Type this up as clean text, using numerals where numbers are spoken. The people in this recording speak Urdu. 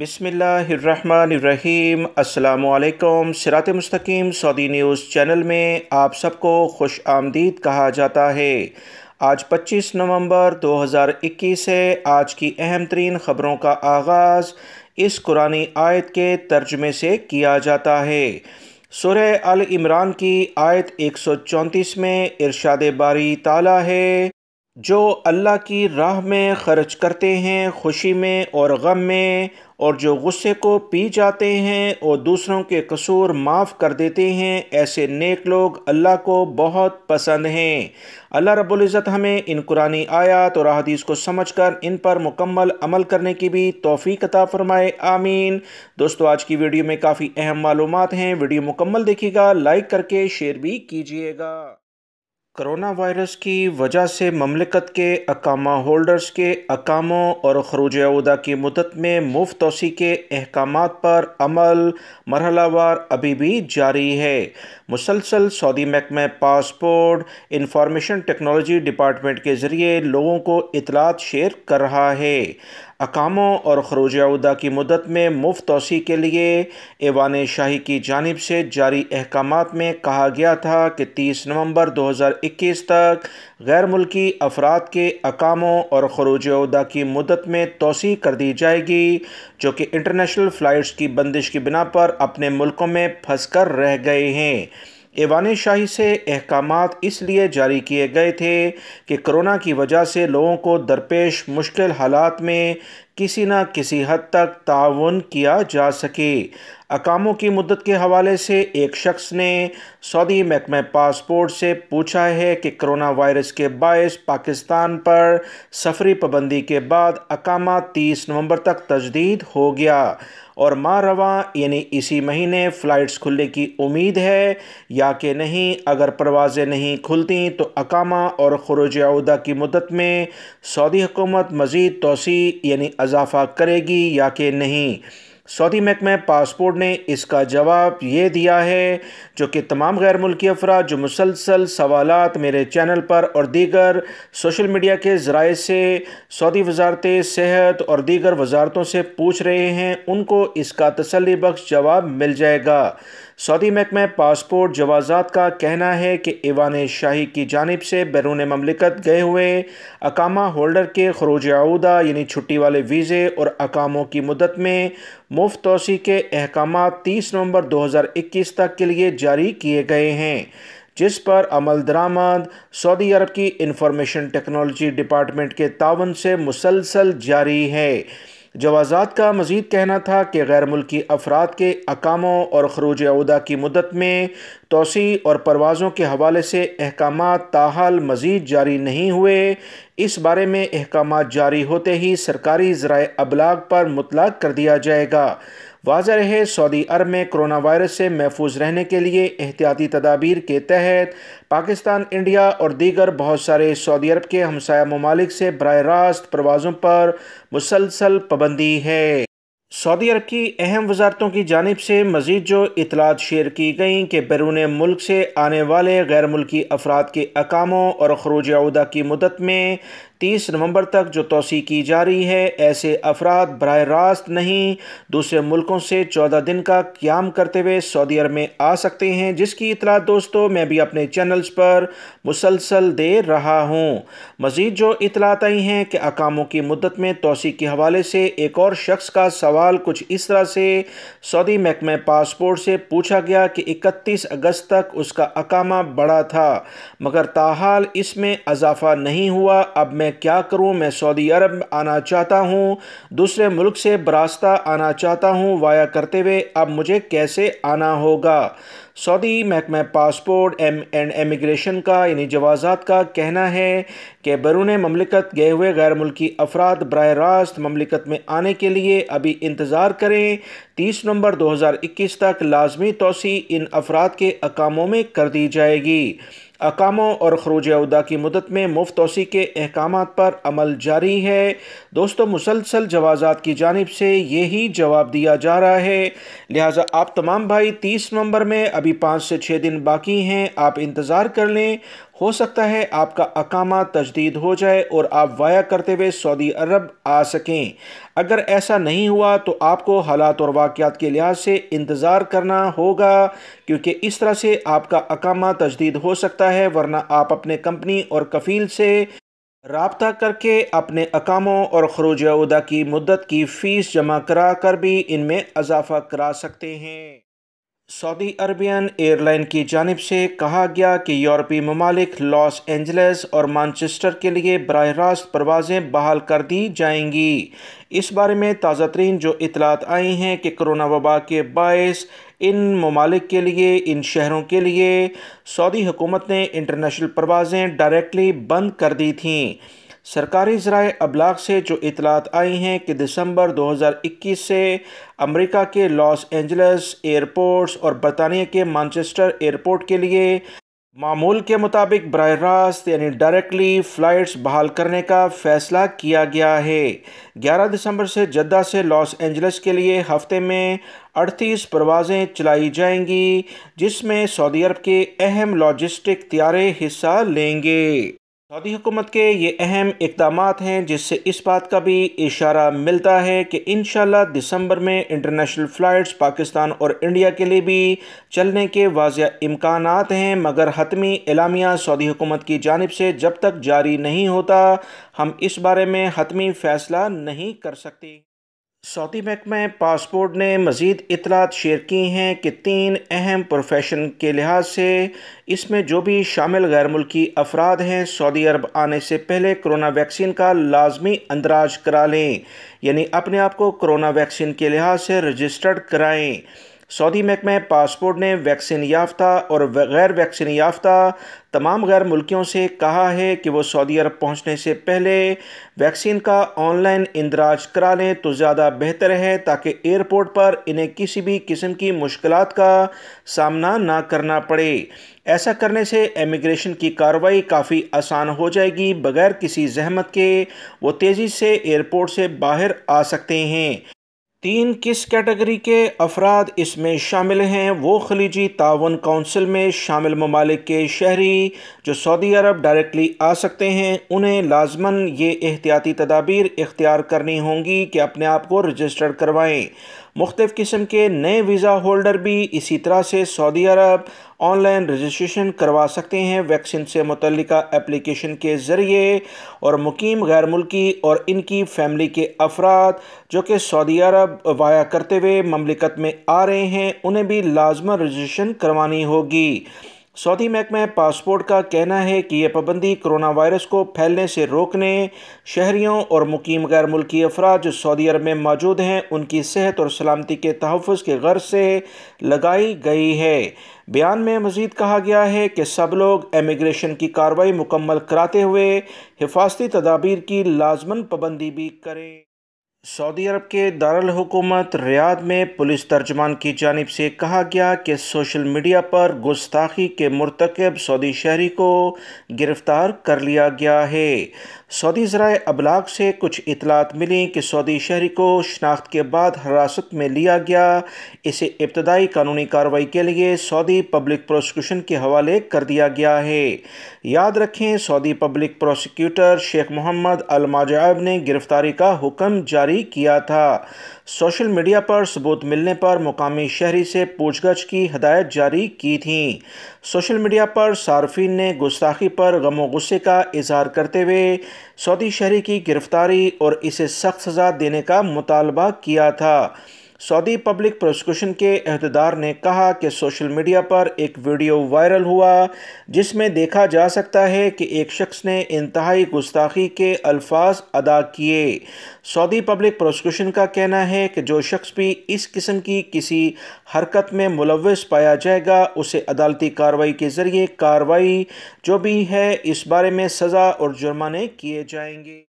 بسم اللہ الرحمن الرحیم۔ السلام علیکم۔ sirat.e.mustaqeem سعودی نیوز چینل میں آپ سب کو خوش آمدید کہا جاتا ہے۔ آج 25 نومبر 2021 ہے۔ آج کی اہم ترین خبروں کا آغاز اس قرآنی آیت کے ترجمے سے کیا جاتا ہے۔ سورہ آل عمران کی آیت 134 میں ارشاد باری تعالیٰ ہے، جو اللہ کی راہ میں خرچ کرتے ہیں خوشی میں اور غم میں، اور جو غصے کو پی جاتے ہیں اور دوسروں کے قصور معاف کر دیتے ہیں، ایسے نیک لوگ اللہ کو بہت پسند ہیں۔ اللہ رب العزت ہمیں ان قرآنی آیات اور احادیث کو سمجھ کر ان پر مکمل عمل کرنے کی بھی توفیق عطا فرمائے، آمین۔ دوستو، آج کی ویڈیو میں کافی اہم معلومات ہیں، ویڈیو مکمل دیکھیے گا، لائک کر کے شیئر بھی کیجیے گا۔ کرونا وائرس کی وجہ سے مملکت کے اقامہ ہولڈرز کے اقاموں اور خروج عودہ کی مدت میں مفت توسیع کے احکامات پر عمل مرحلہ وار ابھی بھی جاری ہے۔ مسلسل سعودی محکمہ پاسپورٹ انفارمیشن ٹیکنالوجی ڈپارٹمنٹ کے ذریعے لوگوں کو اطلاعات شیئر کر رہا ہے۔ اقاموں اور خروج عودہ کی مدت میں مفت توسیع کے لیے ایوان شاہی کی جانب سے جاری احکامات میں کہا گیا تھا کہ 30 نومبر 2021 تک غیر ملکی افراد کے اقاموں اور خروج عودہ کی مدت میں توسیع کر دی جائے گی، جو کہ انٹرنیشنل فلائٹس کی بندش کی بنا پر اپنے ملکوں میں پھنس کر رہ گئے ہیں۔ ایوان شاہی سے احکامات اس لیے جاری کیے گئے تھے کہ کرونا کی وجہ سے لوگوں کو درپیش مشکل حالات میں کسی نہ کسی حد تک تعاون کیا جا سکے۔ اقاموں کی مدت کے حوالے سے ایک شخص نے سعودی محکمہ پاسپورٹ سے پوچھا ہے کہ کرونا وائرس کے باعث پاکستان پر سفری پابندی کے بعد اقامہ 30 نومبر تک تجدید ہو گیا اور ماہ رواں یعنی اسی مہینے فلائٹس کھلنے کی امید ہے یا کہ نہیں۔ اگر پروازیں نہیں کھلتی تو اقامہ اور خروج عودہ کی مدت میں سعودی حکومت مزید توسیع یعنی اضافہ کرے گی یا کہ نہیں۔ سعودی محکمہ پاسپورٹ نے اس کا جواب یہ دیا ہے، جو کہ تمام غیر ملکی افراد جو مسلسل سوالات میرے چینل پر اور دیگر سوشل میڈیا کے ذرائع سے سعودی وزارت صحت اور دیگر وزارتوں سے پوچھ رہے ہیں، ان کو اس کا تسلی بخش جواب مل جائے گا۔ سعودی محکمہ پاسپورٹ جوازات کا کہنا ہے کہ ایوان شاہی کی جانب سے بیرون مملکت گئے ہوئے اقامہ ہولڈر کے خروج عودہ یعنی چھٹی والے ویزے اور اقاموں کی مدت میں مفت توسیع کے احکامات 30 نومبر 2021 تک کے لیے جاری کیے گئے ہیں، جس پر عمل درآمد سعودی عرب کی انفارمیشن ٹیکنالوجی ڈپارٹمنٹ کے تعاون سے مسلسل جاری ہے۔ جوازات کا مزید کہنا تھا کہ غیر ملکی افراد کے اقاموں اور خروج عودہ کی مدت میں توسیع اور پروازوں کے حوالے سے احکامات تاحال مزید جاری نہیں ہوئے۔ اس بارے میں احکامات جاری ہوتے ہی سرکاری ذرائع ابلاغ پر مطلع کر دیا جائے گا۔ واضح رہے، سعودی عرب میں کرونا وائرس سے محفوظ رہنے کے لیے احتیاطی تدابیر کے تحت پاکستان، انڈیا اور دیگر بہت سارے سعودی عرب کے ہمسایہ ممالک سے براہ راست پروازوں پر مسلسل پابندی ہے۔ سعودی عرب کی اہم وزارتوں کی جانب سے مزید جو اطلاعات شیئر کی گئیں کہ بیرون ملک سے آنے والے غیر ملکی افراد کے اقاموں اور خروج عودہ کی مدت میں 30 نومبر تک جو توسیع کی جا رہی ہے، ایسے افراد براہ راست نہیں دوسرے ملکوں سے 14 دن کا قیام کرتے ہوئے سعودی عرب میں آ سکتے ہیں، جس کی اطلاعات دوستو میں بھی اپنے چینلز پر مسلسل دے رہا ہوں۔ مزید جو اطلاعات آئی ہیں کہ اقاموں کی مدت میں توسیع کے حوالے سے ایک اور شخص کا سوال کچھ اس طرح سے سعودی محکمہ پاسپورٹ سے پوچھا گیا کہ 31 اگست تک اس کا اقامہ بڑھا تھا مگر تاحال اس میں اضافہ نہیں ہوا، اب میں کیا کروں؟ میں سعودی عرب آنا چاہتا ہوں، دوسرے ملک سے براستہ آنا چاہتا ہوں وایا کرتے ہوئے، اب مجھے کیسے آنا ہوگا؟ سعودی محکمہ پاسپورٹ اینڈ امیگریشن کا یعنی جوازات کا کہنا ہے کہ بیرون مملکت گئے ہوئے غیر ملکی افراد براہ راست مملکت میں آنے کے لیے ابھی انتظار کریں۔ 30 نومبر 2021 تک لازمی توسیع ان افراد کے اقاموں میں کر دی جائے گی۔ اقاموں اور خروج عودہ کی مدت میں مفت توسیع کے احکامات پر عمل جاری ہے۔ دوستو، مسلسل جوازات کی جانب سے یہی جواب دیا جا رہا ہے، لہٰذا آپ تمام بھائی 30 نومبر میں ابھی 5 سے 6 دن باقی ہیں، آپ انتظار کر لیں، ہو سکتا ہے آپ کا اقامہ تجدید ہو جائے اور آپ وایا کرتے ہوئے سعودی عرب آ سکیں۔ اگر ایسا نہیں ہوا تو آپ کو حالات اور واقعات کے لحاظ سے انتظار کرنا ہوگا، کیونکہ اس طرح سے آپ کا اقامہ تجدید ہو سکتا ہے، ورنہ آپ اپنے کمپنی اور کفیل سے رابطہ کر کے اپنے اقاموں اور خروج عودہ کی مدت کی فیس جمع کرا کر بھی ان میں اضافہ کرا سکتے ہیں۔ سعودی عربین ایئر لائن کی جانب سے کہا گیا کہ یورپی ممالک لاس اینجلس اور مانچسٹر کے لیے براہ راست پروازیں بحال کر دی جائیں گی۔ اس بارے میں تازہ ترین جو اطلاعات آئی ہیں کہ کرونا وبا کے باعث ان ممالک کے لیے، ان شہروں کے لیے سعودی حکومت نے انٹرنیشنل پروازیں ڈائریکٹلی بند کر دی تھیں۔ سرکاری ذرائع ابلاغ سے جو اطلاعات آئی ہیں کہ دسمبر 2021 سے امریکہ کے لاس اینجلس ایئرپورٹس اور برطانیہ کے مانچسٹر ایئرپورٹ کے لیے معمول کے مطابق براہ راست یعنی ڈائریکٹلی فلائٹس بحال کرنے کا فیصلہ کیا گیا ہے۔ 11 دسمبر سے جدہ سے لاس اینجلس کے لیے ہفتے میں 38 پروازیں چلائی جائیں گی، جس میں سعودی عرب کے اہم لاجسٹک طیارے حصہ لیں گے۔ سعودی حکومت کے یہ اہم اقدامات ہیں، جس سے اس بات کا بھی اشارہ ملتا ہے کہ انشاءاللہ دسمبر میں انٹرنیشنل فلائٹس پاکستان اور انڈیا کے لیے بھی چلنے کے واضح امکانات ہیں، مگر حتمی اعلامیہ سعودی حکومت کی جانب سے جب تک جاری نہیں ہوتا، ہم اس بارے میں حتمی فیصلہ نہیں کر سکتے۔ سعودی محکمہ پاسپورٹ نے مزید اطلاعات شیئر کی ہیں کہ 3 اہم پروفیشن کے لحاظ سے اس میں جو بھی شامل غیر ملکی افراد ہیں، سعودی عرب آنے سے پہلے کرونا ویکسین کا لازمی اندراج کرا لیں، یعنی اپنے آپ کو کرونا ویکسین کے لحاظ سے رجسٹرڈ کرائیں۔ سعودی محکمہ پاسپورٹ نے ویکسین یافتہ اور غیر ویکسین یافتہ تمام غیر ملکیوں سے کہا ہے کہ وہ سعودی عرب پہنچنے سے پہلے ویکسین کا آن لائن اندراج کرا لیں تو زیادہ بہتر ہے، تاکہ ایئرپورٹ پر انہیں کسی بھی قسم کی مشکلات کا سامنا نہ کرنا پڑے۔ ایسا کرنے سے امیگریشن کی کارروائی کافی آسان ہو جائے گی، بغیر کسی زحمت کے وہ تیزی سے ایئرپورٹ سے باہر آ سکتے ہیں۔ 3 کس کیٹیگری کے افراد اس میں شامل ہیں؟ وہ خلیجی تعاون کونسل میں شامل ممالک کے شہری جو سعودی عرب ڈائریکٹلی آ سکتے ہیں، انہیں لازماً یہ احتیاطی تدابیر اختیار کرنی ہوں گی کہ اپنے آپ کو رجسٹرڈ کروائیں۔ مختلف قسم کے نئے ویزا ہولڈر بھی اسی طرح سے سعودی عرب آن لائن رجسٹریشن کروا سکتے ہیں ویکسین سے متعلقہ اپلیکیشن کے ذریعے، اور مقیم غیر ملکی اور ان کی فیملی کے افراد جو کہ سعودی عرب وایا کرتے ہوئے مملکت میں آ رہے ہیں، انہیں بھی لازماً رجسٹریشن کروانی ہوگی۔ سعودی محکمہ پاسپورٹ کا کہنا ہے کہ یہ پابندی کرونا وائرس کو پھیلنے سے روکنے، شہریوں اور مقیم غیر ملکی افراد جو سعودی عرب میں موجود ہیں ان کی صحت اور سلامتی کے تحفظ کے غرض سے لگائی گئی ہے۔ بیان میں مزید کہا گیا ہے کہ سب لوگ امیگریشن کی کارروائی مکمل کراتے ہوئے حفاظتی تدابیر کی لازماً پابندی بھی کریں۔ سعودی عرب کے دارالحکومت ریاض میں پولیس ترجمان کی جانب سے کہا گیا کہ سوشل میڈیا پر گستاخی کے مرتکب سعودی شہری کو گرفتار کر لیا گیا ہے۔ سعودی ذرائع ابلاغ سے کچھ اطلاعات ملیں کہ سعودی شہری کو شناخت کے بعد حراست میں لیا گیا، اسے ابتدائی قانونی کارروائی کے لیے سعودی پبلک پروسیکیوشن کے حوالے کر دیا گیا ہے۔ یاد رکھیں، سعودی پبلک پروسیکیوٹر شیخ محمد الماجعب نے گرفتاری کا حکم جاری کیا تھا۔ سوشل میڈیا پر ثبوت ملنے پر مقامی شہری سے پوچھ گچھ کی ہدایت جاری کی تھی۔ سوشل میڈیا پر صارفین نے گستاخی پر غم و غصے کا اظہار کرتے ہوئے سعودی شہری کی گرفتاری اور اسے سخت سزا دینے کا مطالبہ کیا تھا۔ سعودی پبلک پروسیکیوشن کے عہدیدار نے کہا کہ سوشل میڈیا پر ایک ویڈیو وائرل ہوا جس میں دیکھا جا سکتا ہے کہ ایک شخص نے انتہائی گستاخی کے الفاظ ادا کیے۔ سعودی پبلک پروسیکیوشن کا کہنا ہے کہ جو شخص بھی اس قسم کی کسی حرکت میں ملوث پایا جائے گا، اسے عدالتی کارروائی کے ذریعے کارروائی جو بھی ہے اس بارے میں سزا اور جرمانے کیے جائیں گے۔